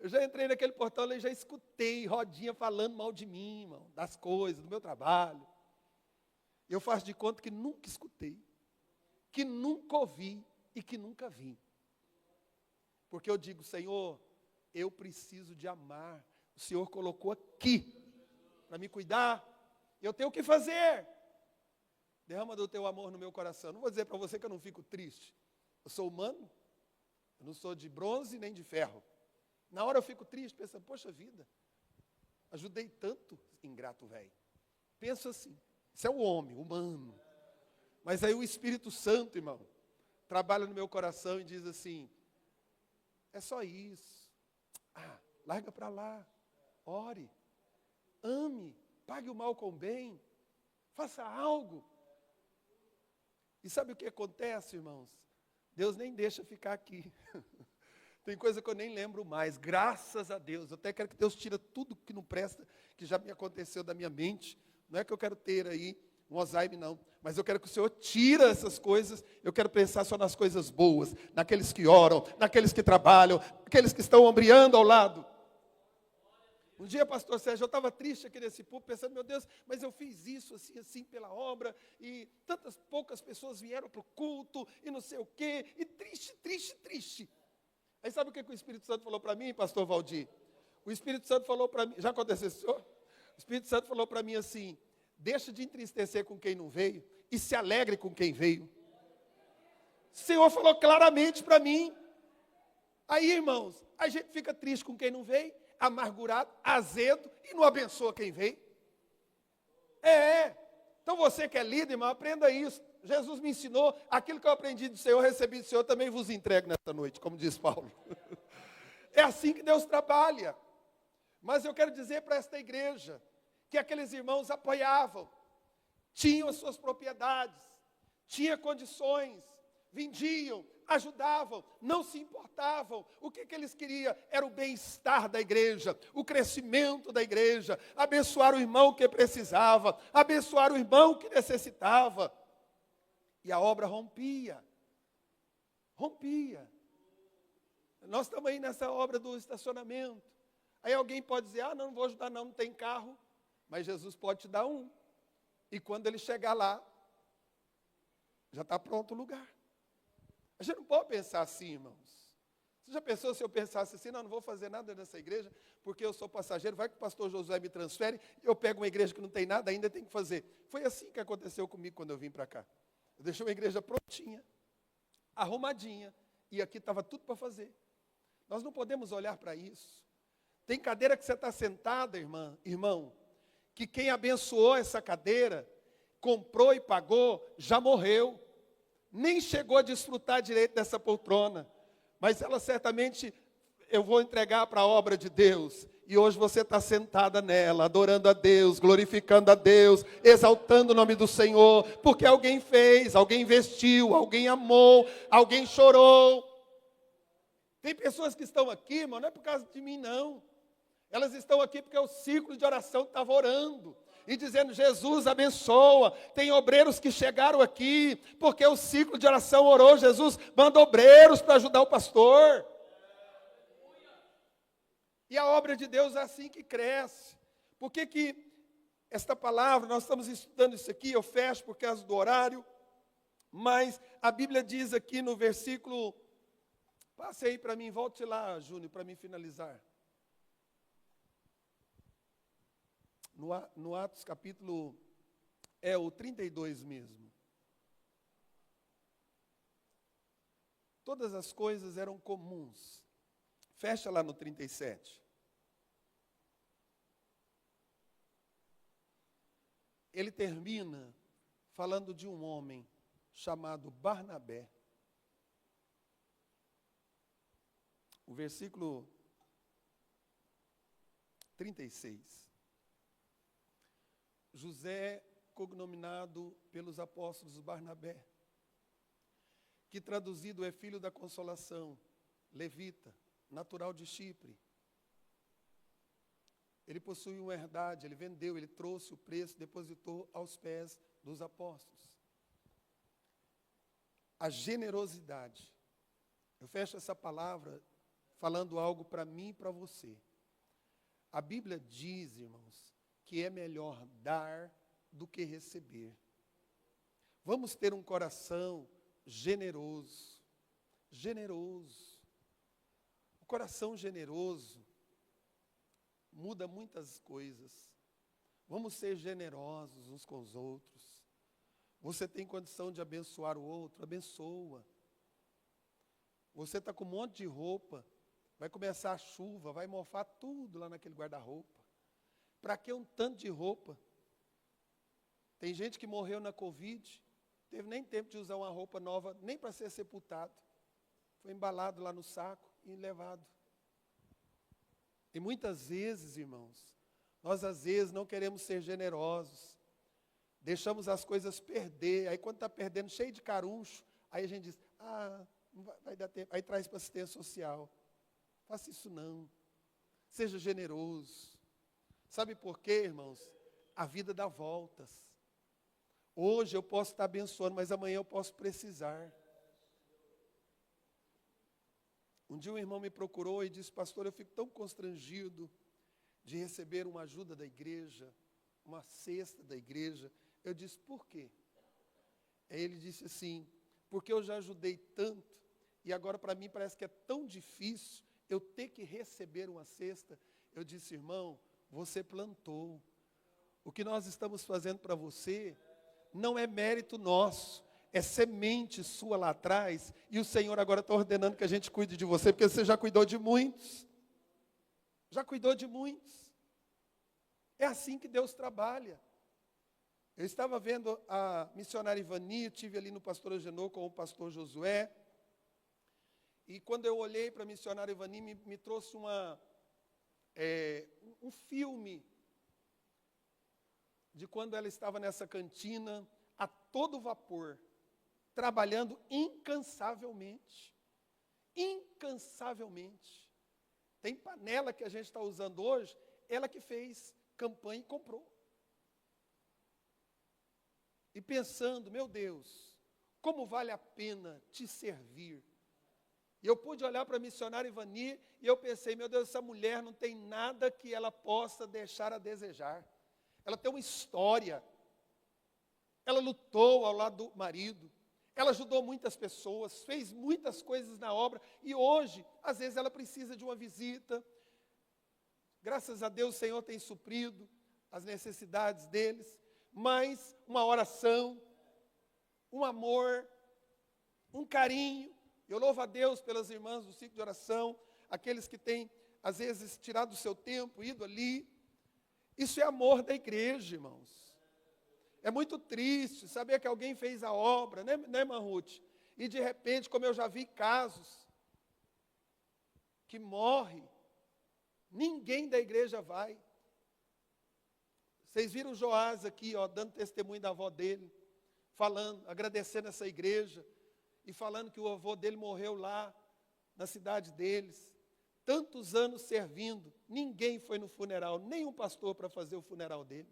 Eu já entrei naquele portão e já escutei rodinha falando mal de mim, irmão, das coisas, do meu trabalho. Eu faço de conta que nunca escutei, que nunca ouvi e que nunca vi. Porque eu digo, Senhor, eu preciso de amar. O Senhor colocou aqui para me cuidar. Eu tenho o que fazer. Derrama do teu amor no meu coração. Não vou dizer para você que eu não fico triste. Eu sou humano. Eu não sou de bronze nem de ferro. Na hora eu fico triste, pensando, poxa vida, ajudei tanto, ingrato velho. Penso assim, isso é o homem, humano. Mas aí o Espírito Santo, irmão, trabalha no meu coração e diz assim, é só isso. Larga para lá, ore, ame, pague o mal com o bem, faça algo. E sabe o que acontece, irmãos? Deus nem deixa ficar aqui. Tem coisa que eu nem lembro mais, graças a Deus. Eu até quero que Deus tire tudo que não presta, que já me aconteceu da minha mente. Não é que eu quero ter aí um Alzheimer não. Mas eu quero que o Senhor tire essas coisas. Eu quero pensar só nas coisas boas, naqueles que oram, naqueles que trabalham, aqueles que estão ombreando ao lado. Um dia, pastor Sérgio, eu estava triste aqui nesse púlpito, pensando, meu Deus, mas eu fiz isso assim, assim, pela obra, e tantas poucas pessoas vieram para o culto, e não sei o quê, e triste, triste, triste. Aí sabe o que o Espírito Santo falou para mim, pastor Valdir? O Espírito Santo falou para mim, já aconteceu isso, senhor? O Espírito Santo falou para mim assim, deixa de entristecer com quem não veio, e se alegre com quem veio. O Senhor falou claramente para mim. Aí, irmãos, a gente fica triste com quem não veio, amargurado, azedo, e não abençoa quem veio. Então você que é líder, irmão, aprenda isso. Jesus me ensinou, aquilo que eu aprendi do Senhor, recebi do Senhor, também vos entrego nesta noite, como diz Paulo. É assim que Deus trabalha. Mas eu quero dizer para esta igreja, que aqueles irmãos apoiavam, tinham as suas propriedades, tinham condições, vendiam, ajudavam, não se importavam. O que eles queriam era o bem-estar da igreja, o crescimento da igreja, abençoar o irmão que precisava, abençoar o irmão que necessitava. E a obra rompia. Nós estamos aí nessa obra do estacionamento. Aí alguém pode dizer, não vou ajudar não tem carro. Mas Jesus pode te dar um. E quando ele chegar lá, já está pronto o lugar. A gente não pode pensar assim, irmãos. Você já pensou se eu pensasse assim, não vou fazer nada nessa igreja, porque eu sou passageiro, vai que o pastor Josué me transfere, eu pego uma igreja que não tem nada, ainda tem que fazer. Foi assim que aconteceu comigo quando eu vim para cá. Eu deixei uma igreja prontinha, arrumadinha, e aqui estava tudo para fazer. Nós não podemos olhar para isso. Tem cadeira que você está sentada, irmão, que quem abençoou essa cadeira, comprou e pagou, já morreu. Nem chegou a desfrutar direito dessa poltrona. Mas ela certamente, eu vou entregar para a obra de Deus. E hoje você está sentada nela, adorando a Deus, glorificando a Deus, exaltando o nome do Senhor. Porque alguém fez, alguém investiu, alguém amou, alguém chorou. Tem pessoas que estão aqui, irmão, não é por causa de mim, não. Elas estão aqui porque é o ciclo de oração que estava orando. E dizendo, Jesus abençoa. Tem obreiros que chegaram aqui, porque o ciclo de oração orou. Jesus manda obreiros para ajudar o pastor. E a obra de Deus é assim que cresce. Por que esta palavra, nós estamos estudando isso aqui, eu fecho por causa do horário. Mas a Bíblia diz aqui no versículo, passe aí para mim, volte lá, Júnior, para mim finalizar. No Atos capítulo, o 32 mesmo. Todas as coisas eram comuns. Fecha lá no 37. Ele termina falando de um homem chamado Barnabé. O versículo 36. José, cognominado pelos apóstolos Barnabé, que traduzido é filho da consolação, levita, natural de Chipre. Ele possuía uma herdade, ele vendeu, ele trouxe o preço, depositou aos pés dos apóstolos. A generosidade. Eu fecho essa palavra falando algo para mim e para você. A Bíblia diz, irmãos, que é melhor dar do que receber. Vamos ter um coração generoso. Generoso. O coração generoso muda muitas coisas. Vamos ser generosos uns com os outros. Você tem condição de abençoar o outro? Abençoa. Você está com um monte de roupa, vai começar a chuva, vai mofar tudo lá naquele guarda-roupa. Para que um tanto de roupa? Tem gente que morreu na Covid, teve nem tempo de usar uma roupa nova, nem para ser sepultado. Foi embalado lá no saco e levado. E muitas vezes, irmãos, nós às vezes não queremos ser generosos. Deixamos as coisas perder. Aí quando está perdendo, cheio de caruncho, aí a gente diz, não vai dar tempo. Aí traz para assistência social. Faça isso não. Seja generoso. Sabe por quê, irmãos? A vida dá voltas. Hoje eu posso estar abençoando, mas amanhã eu posso precisar. Um dia um irmão me procurou e disse: pastor, eu fico tão constrangido de receber uma ajuda da igreja, uma cesta da igreja. Eu disse: por quê? Aí ele disse assim: porque eu já ajudei tanto, e agora para mim parece que é tão difícil eu ter que receber uma cesta. Eu disse: irmão, você plantou. O que nós estamos fazendo para você não é mérito nosso, é semente sua lá atrás, e o Senhor agora está ordenando que a gente cuide de você, porque você já cuidou de muitos. Já cuidou de muitos. É assim que Deus trabalha. Eu estava vendo a missionária Ivani, estive ali no pastor Agenor com o pastor Josué, e quando eu olhei para a missionária Ivani, me trouxe um filme de quando ela estava nessa cantina, a todo vapor, trabalhando incansavelmente. Incansavelmente. Tem panela que a gente está usando hoje, ela que fez campanha e comprou. E pensando, meu Deus, como vale a pena te servir. E eu pude olhar para a missionária Ivani e eu pensei, meu Deus, essa mulher não tem nada que ela possa deixar a desejar. Ela tem uma história. Ela lutou ao lado do marido. Ela ajudou muitas pessoas, fez muitas coisas na obra. E hoje, às vezes, ela precisa de uma visita. Graças a Deus, o Senhor tem suprido as necessidades deles. Mas uma oração, um amor, um carinho. Eu louvo a Deus pelas irmãs do ciclo de oração, aqueles que têm, às vezes, tirado o seu tempo, ido ali. Isso é amor da igreja, irmãos. É muito triste saber que alguém fez a obra, né, irmã Ruth? E de repente, como eu já vi casos, que morre, ninguém da igreja vai. Vocês viram o Joás aqui, ó, dando testemunho da avó dele, falando, agradecendo essa igreja, e falando que o avô dele morreu lá, na cidade deles. Tantos anos servindo, ninguém foi no funeral, nem um pastor para fazer o funeral dele.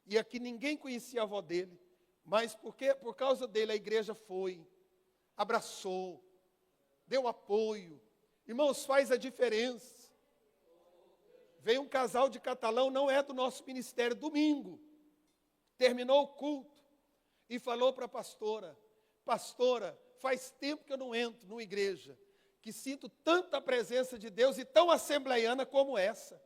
E aqui ninguém conhecia a avó dele, mas por causa dele a igreja foi, abraçou, deu apoio. Irmãos, faz a diferença. Veio um casal de catalão, não é do nosso ministério, domingo. Terminou o culto e falou para a pastora: pastora, faz tempo que eu não entro numa igreja que sinto tanta presença de Deus e tão assembleiana como essa.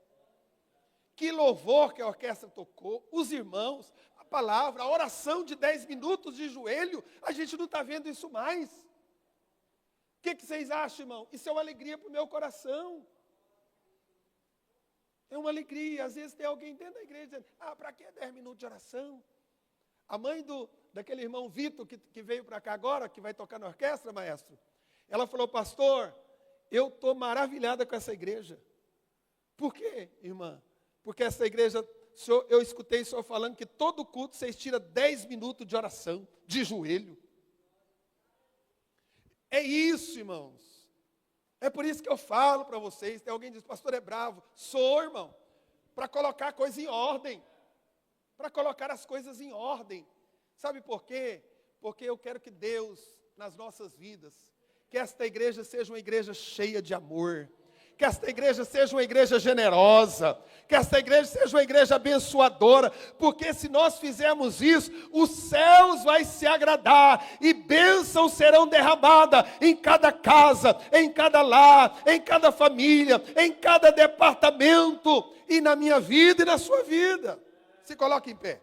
Que louvor que a orquestra tocou, os irmãos, a palavra, a oração de 10 minutos de joelho, a gente não está vendo isso mais. O que vocês acham, irmão? Isso é uma alegria para o meu coração. É uma alegria. Às vezes tem alguém dentro da igreja dizendo: para que 10 minutos de oração? A mãe daquele irmão Vitor que veio para cá agora, que vai tocar na orquestra, maestro, ela falou: pastor, eu estou maravilhada com essa igreja. Por quê, irmã? Porque essa igreja, eu escutei o senhor falando que todo culto vocês tiram 10 minutos de oração, de joelho. É isso, irmãos. É por isso que eu falo para vocês. Tem alguém que diz: pastor é bravo. Sou, irmão, para colocar a coisa em ordem. Para colocar as coisas em ordem. Sabe por quê? Porque eu quero que Deus, nas nossas vidas, que esta igreja seja uma igreja cheia de amor. Que esta igreja seja uma igreja generosa, que esta igreja seja uma igreja abençoadora, porque se nós fizermos isso, os céus vai se agradar, e bênçãos serão derramadas em cada casa, em cada lar, em cada família, em cada departamento, e na minha vida e na sua vida. Se coloque em pé.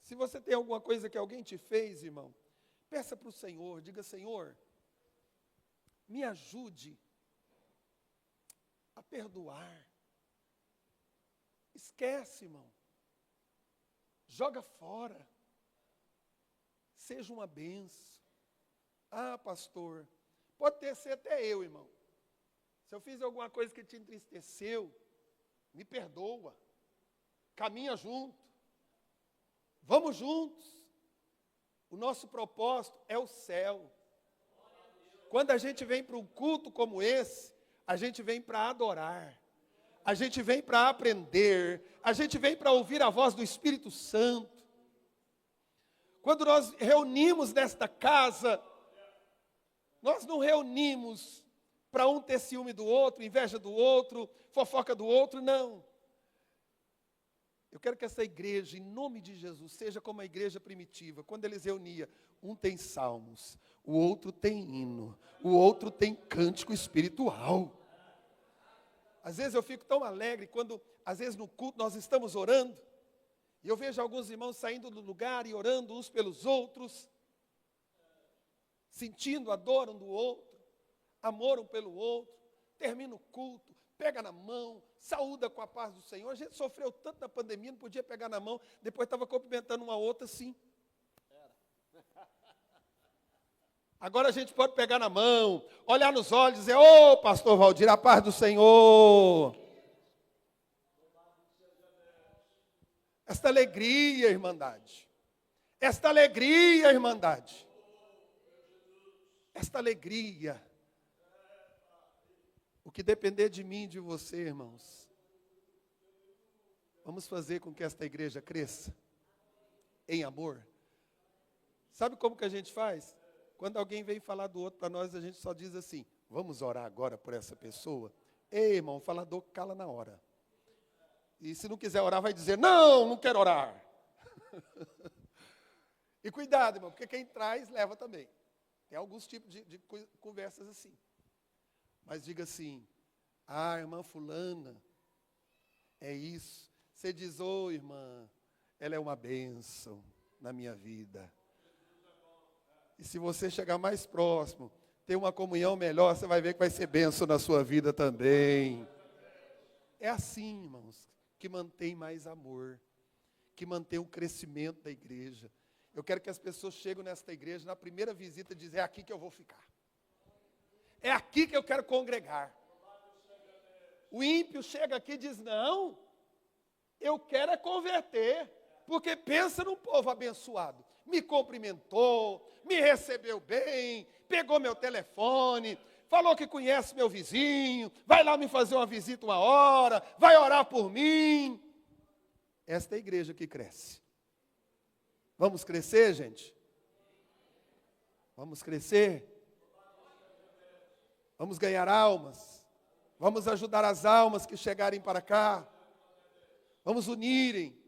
Se você tem alguma coisa que alguém te fez, irmão, peça para o Senhor, diga: Senhor, me ajude a perdoar. Esquece, irmão. Joga fora. Seja uma bênção. Pastor, pode ser até eu, irmão. Se eu fiz alguma coisa que te entristeceu, me perdoa. Caminha junto. Vamos juntos. O nosso propósito é o céu. Quando a gente vem para um culto como esse, a gente vem para adorar, a gente vem para aprender, a gente vem para ouvir a voz do Espírito Santo. Quando nós reunimos nesta casa, nós não reunimos para um ter ciúme do outro, inveja do outro, fofoca do outro, não. Eu quero que essa igreja, em nome de Jesus, seja como a igreja primitiva. Quando eles reuniam, um tem salmos, o outro tem hino, o outro tem cântico espiritual. Às vezes eu fico tão alegre quando, às vezes no culto, nós estamos orando, e eu vejo alguns irmãos saindo do lugar e orando uns pelos outros, sentindo a dor um do outro, amor um pelo outro, termina o culto, pega na mão, saúda com a paz do Senhor. A gente sofreu tanto na pandemia, não podia pegar na mão, depois estava cumprimentando uma outra assim. Agora a gente pode pegar na mão, olhar nos olhos e dizer: ô pastor Valdir, a paz do Senhor. Esta alegria, irmandade. Esta alegria, irmandade. Esta alegria. O que depender de mim e de você, irmãos, vamos fazer com que esta igreja cresça em amor. Sabe como que a gente faz? Quando alguém vem falar do outro para nós, a gente só diz assim: vamos orar agora por essa pessoa. Ei, irmão, o falador cala na hora. E se não quiser orar, vai dizer: não quero orar. E cuidado, irmão, porque quem traz, leva também. Tem alguns tipos de conversas assim. Mas diga assim: ah, irmã fulana, é isso. Você diz: ô irmã, ela é uma bênção na minha vida. E se você chegar mais próximo, ter uma comunhão melhor, você vai ver que vai ser bênção na sua vida também. É assim, irmãos, que mantém mais amor, que mantém o crescimento da igreja. Eu quero que as pessoas cheguem nesta igreja, na primeira visita, dizem: é aqui que eu vou ficar. É aqui que eu quero congregar. O ímpio chega aqui e diz: não, eu quero é converter, porque pensa num povo abençoado. Me cumprimentou, me recebeu bem, pegou meu telefone, falou que conhece meu vizinho, vai lá me fazer uma visita uma hora, vai orar por mim. Esta é a igreja que cresce. Vamos crescer, gente? Vamos crescer? Vamos ganhar almas? Vamos ajudar as almas que chegarem para cá? Vamos unirem.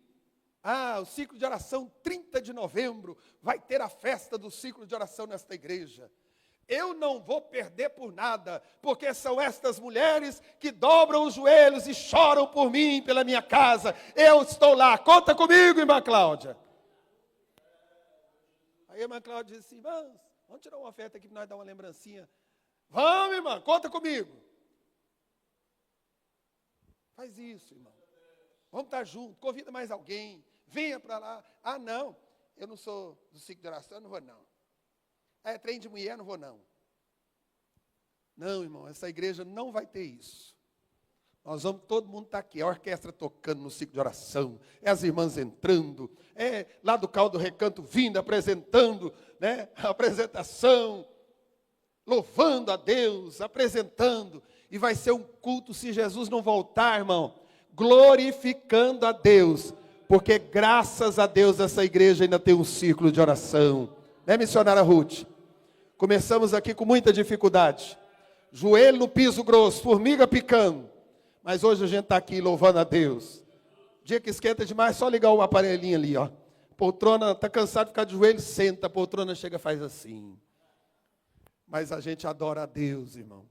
O ciclo de oração, 30 de novembro, vai ter a festa do ciclo de oração nesta igreja. Eu não vou perder por nada, porque são estas mulheres que dobram os joelhos e choram por mim, pela minha casa. Eu estou lá, conta comigo, irmã Cláudia. Aí a irmã Cláudia disse assim: vamos tirar uma oferta aqui para nós dar uma lembrancinha. Vamos, irmã, conta comigo. Faz isso, irmão. Vamos estar juntos, convida mais alguém. Venha para lá. Ah, não, eu não sou do ciclo de oração, eu não vou não. É trem de mulher, não vou não. Não, irmão, essa igreja não vai ter isso. Nós vamos, todo mundo está aqui, a orquestra tocando no ciclo de oração, é as irmãs entrando, é lá do Caldo Recanto vindo, apresentando, né, a apresentação, louvando a Deus, apresentando, e vai ser um culto, se Jesus não voltar, irmão, glorificando a Deus, porque graças a Deus essa igreja ainda tem um ciclo de oração, né, missionária Ruth? Começamos aqui com muita dificuldade, joelho no piso grosso, formiga picando, mas hoje a gente está aqui louvando a Deus. Dia que esquenta demais, só ligar o aparelhinho ali, ó. Poltrona, está cansado de ficar de joelho, senta, a poltrona chega e faz assim. Mas a gente adora a Deus, irmão.